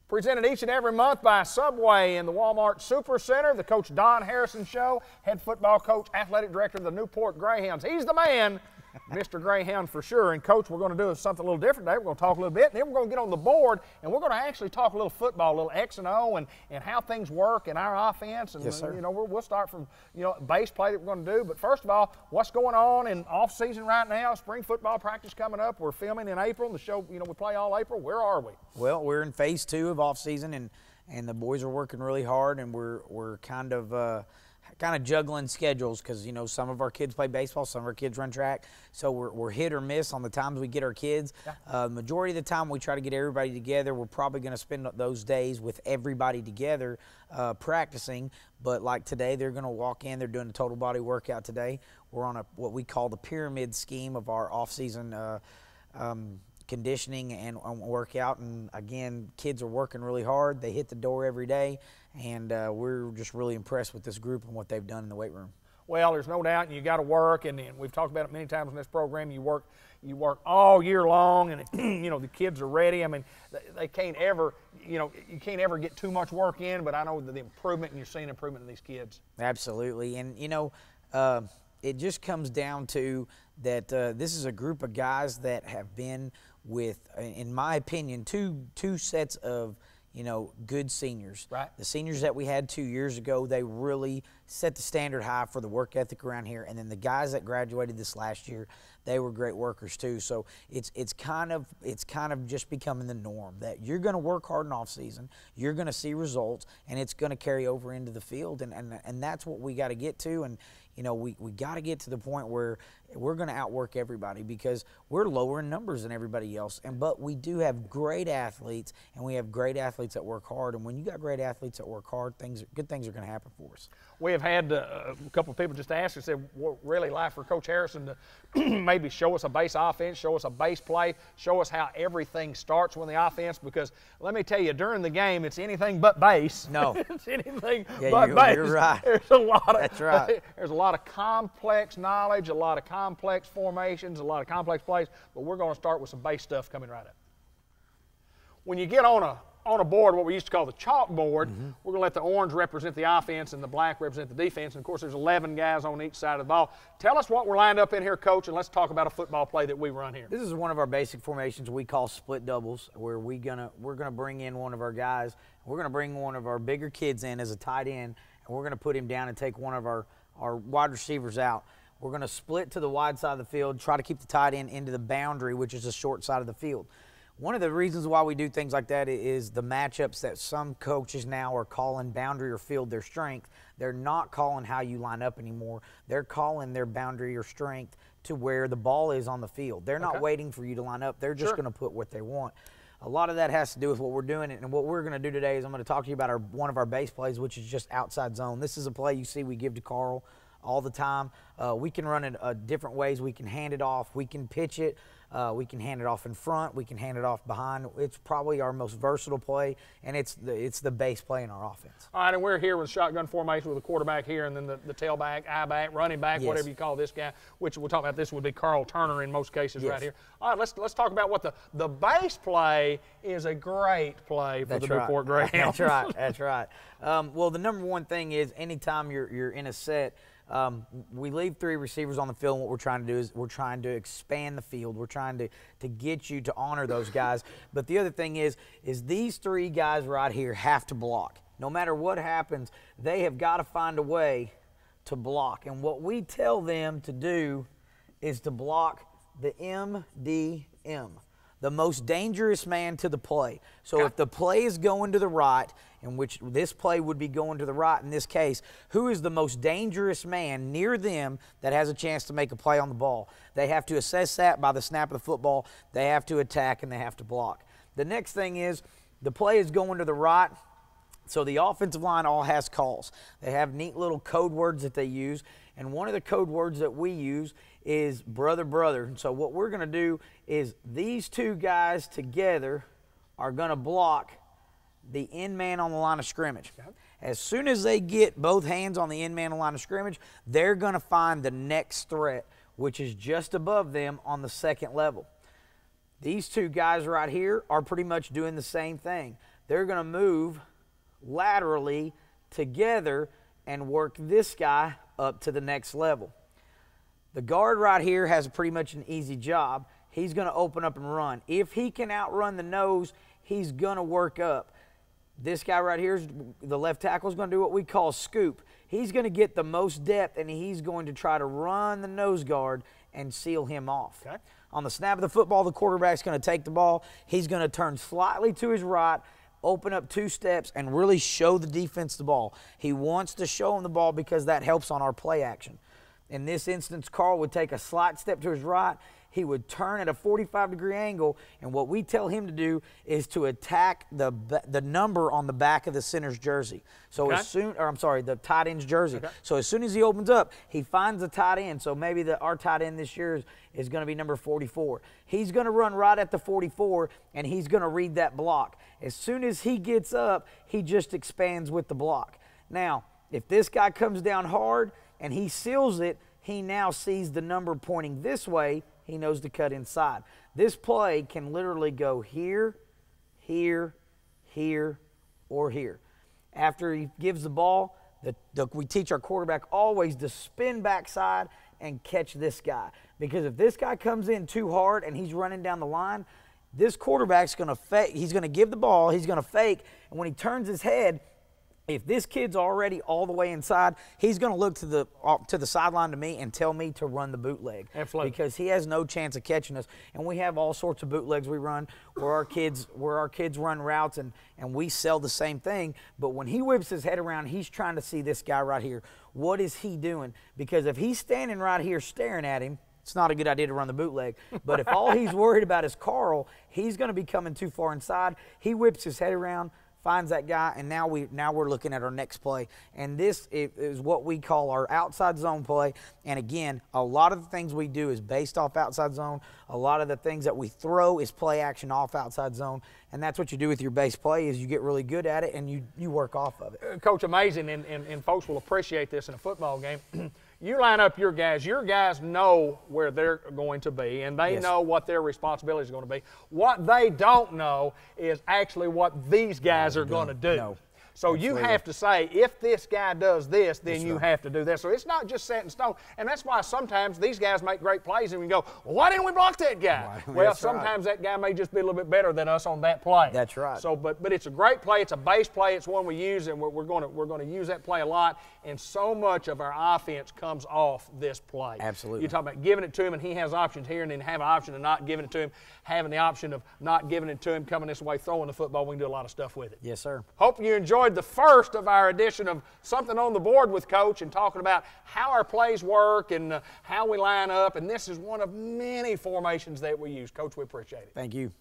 Presented each and every month by Subway in the Walmart Super Center. The Coach Don Harrison Show, head football coach, athletic director of the Newport Greyhounds. He's the man, Mr. Greyhound for sure. And Coach, we're going to do something a little different today. We're going to talk a little bit, and then we're going to get on the board, and we're going to actually talk a little football, a little X and O, and how things work in our offense. And yes, sir. You know, we'll start from base play that we're going to do. But first of all, what's going on in off season right now? Spring football practice coming up. We're filming in April. The show, we play all April. Where are we? Well, we're in phase 2 of off season, and the boys are working really hard, and we're kind of juggling schedules because some of our kids play baseball, some of our kids run track, so we're hit or miss on the times we get our kids. Yeah. Majority of the time we try to get everybody together. We're probably going to spend those days with everybody together practicing, but like today they're going to walk in, they're doing a total body workout today. We're on what we call the pyramid scheme of our off-season conditioning and workout, and again, kids are working really hard. They hit the door every day, and we're just really impressed with this group and what they've done in the weight room. Well, there's no doubt, and you got to work, and we've talked about it many times in this program. You work all year long, and the kids are ready. I mean, they can't ever, you can't ever get too much work in. But I know the improvement, and you're seeing improvement in these kids. Absolutely, and it just comes down to that. This is a group of guys that have been with, in my opinion, two sets of good seniors. Right. The seniors that we had 2 years ago, they really set the standard high for the work ethic around here. And then the guys that graduated this last year, they were great workers too. So it's kind of just becoming the norm that you're going to work hard in off season, you're going to see results, and it's going to carry over into the field. And that's what we got to get to. And we got to get to the point where we're going to outwork everybody because we're lower in numbers than everybody else. But we do have great athletes, and we have great athletes that work hard. And when you got great athletes that work hard, good things are going to happen for us. We have had a couple of people just ask and said, what really like for Coach Harrison to maybe show us a base offense, show us a base play, show us how everything starts with the offense, because let me tell you, during the game, it's anything but base. No. It's anything but base. You're right. That's right. There's a lot of complex knowledge, a lot of complex formations, a lot of complex plays, but we're going to start with some base stuff coming right up. When you get on a board, what we used to call the chalkboard, we're going to let the orange represent the offense and the black represent the defense. And, of course, there's 11 guys on each side of the ball. Tell us what we're lined up in here, Coach, and let's talk about a football play that we run here. This is one of our basic formations we call split doubles, where we're gonna bring in one of our guys. We're going to bring one of our bigger kids in as a tight end, and we're going to put him down and take one of our wide receivers out. We're going to split to the wide side of the field, try to keep the tight end into the boundary, which is the short side of the field. One of the reasons why we do things like that is the matchups that some coaches now are calling boundary or field their strength. They're not calling how you line up anymore. They're calling their boundary or strength to where the ball is on the field. They're not waiting for you to line up. They're just going to put what they want. A lot of that has to do with what we're doing, and what we're going to do today is I'm going to talk to you about one of our base plays, which is just outside zone. This is a play you see we give to Carl all the time. We can run it different ways. We can hand it off. We can pitch it. We can hand it off in front. We can hand it off behind. It's probably our most versatile play, and it's the base play in our offense. All right, and we're here with shotgun formation with the quarterback here, and then the tailback, I-back, running back, whatever you call this guy, which we'll talk about. This would be Carl Turner in most cases right here. All right, let's talk about what the base play is. A great play for the Newport Greyhounds. That's right. That's right. Well, the number one thing is anytime you're in a set, we leave 3 receivers on the field, and what we're trying to do is we're trying to expand the field. We're trying to get you to honor those guys. But the other thing is these 3 guys right here have to block. No matter what happens, they have got to find a way to block. And what we tell them to do is to block the MDM, the most dangerous man to the play. So if the play is going to the right, in which this play would be going to the right in this case, who is the most dangerous man near them that has a chance to make a play on the ball? They have to assess that by the snap of the football. They have to attack, and they have to block. The next thing is the play is going to the right, so the offensive line all has calls. They have neat little code words that they use, and one of the code words that we use is brother, brother. And so what we're going to do is these 2 guys together are going to block the end man on the line of scrimmage. As soon as they get both hands on the end man on the line of scrimmage, they're going to find the next threat, which is just above them on the second level. These 2 guys right here are pretty much doing the same thing. they're going to move laterally together and work this guy up to the next level. The guard right here has pretty much an easy job. He's going to open up and run. If he can outrun the nose, he's going to work up. This guy right here, the left tackle, is going to do what we call scoop. He's going to get the most depth, and he's going to try to run the nose guard and seal him off. Okay. On the snap of the football, the quarterback's going to take the ball. He's going to turn slightly to his right, open up 2 steps, and really show the defense the ball. He wants to show him the ball because that helps on our play action. In this instance, Carl would take a slight step to his right. He would turn at a 45-degree angle, and what we tell him to do is to attack the number on the back of the center's jersey. So as soon, or I'm sorry, the tight end's jersey. Okay. So as soon as he opens up, he finds the tight end. So maybe our tight end this year is going to be number 44. He's going to run right at the 44, and he's going to read that block. As soon as he gets up, he just expands with the block. Now, if this guy comes down hard and he seals it, he now sees the number pointing this way. He knows to cut inside. This play can literally go here, here, here, or here. After he gives the ball, we teach our quarterback always to spin backside and catch this guy. Because if this guy comes in too hard and he's running down the line, this quarterback's going to fake. He's going to give the ball. He's going to fake. And when he turns his head, if this kid's already all the way inside, he's going to look to the sideline to me and tell me to run the bootleg. Absolutely. Because he has no chance of catching us. And we have all sorts of bootlegs we run where our kids run routes and we sell the same thing. But when he whips his head around, he's trying to see this guy right here. What is he doing? Because if he's standing right here staring at him, it's not a good idea to run the bootleg. But if all he's worried about is Carl, he's going to be coming too far inside. He whips his head around, finds that guy, and now we're looking at our next play. And this is what we call our outside zone play. And again, a lot of the things we do is based off outside zone. A lot of the things that we throw is play action off outside zone. And that's what you do with your base play is you get really good at it and you work off of it. Coach, amazing, and folks will appreciate this in a football game. You line up your guys know where they're going to be, and they know what their responsibility is going to be. What they don't know is actually what these guys are going to do. No. So Absolutely. you have to say, if this guy does this, then you have to do this. So it's not just set in stone. And that's why sometimes these guys make great plays and we go, well, why didn't we block that guy? Right. Well, sometimes that guy may just be a little bit better than us on that play. That's right. So, but it's a great play. It's a base play. It's one we use, and we're going to use that play a lot. And so much of our offense comes off this play. Absolutely. You talk about giving it to him, and he has options here, and then have an option of not giving it to him, having the option of not giving it to him, coming this way, throwing the football. We can do a lot of stuff with it. Yes, sir. Hope you enjoyed the first of our edition of Something on the Board with Coach and talking about how our plays work and how we line up. And this is one of many formations that we use. Coach, we appreciate it. Thank you.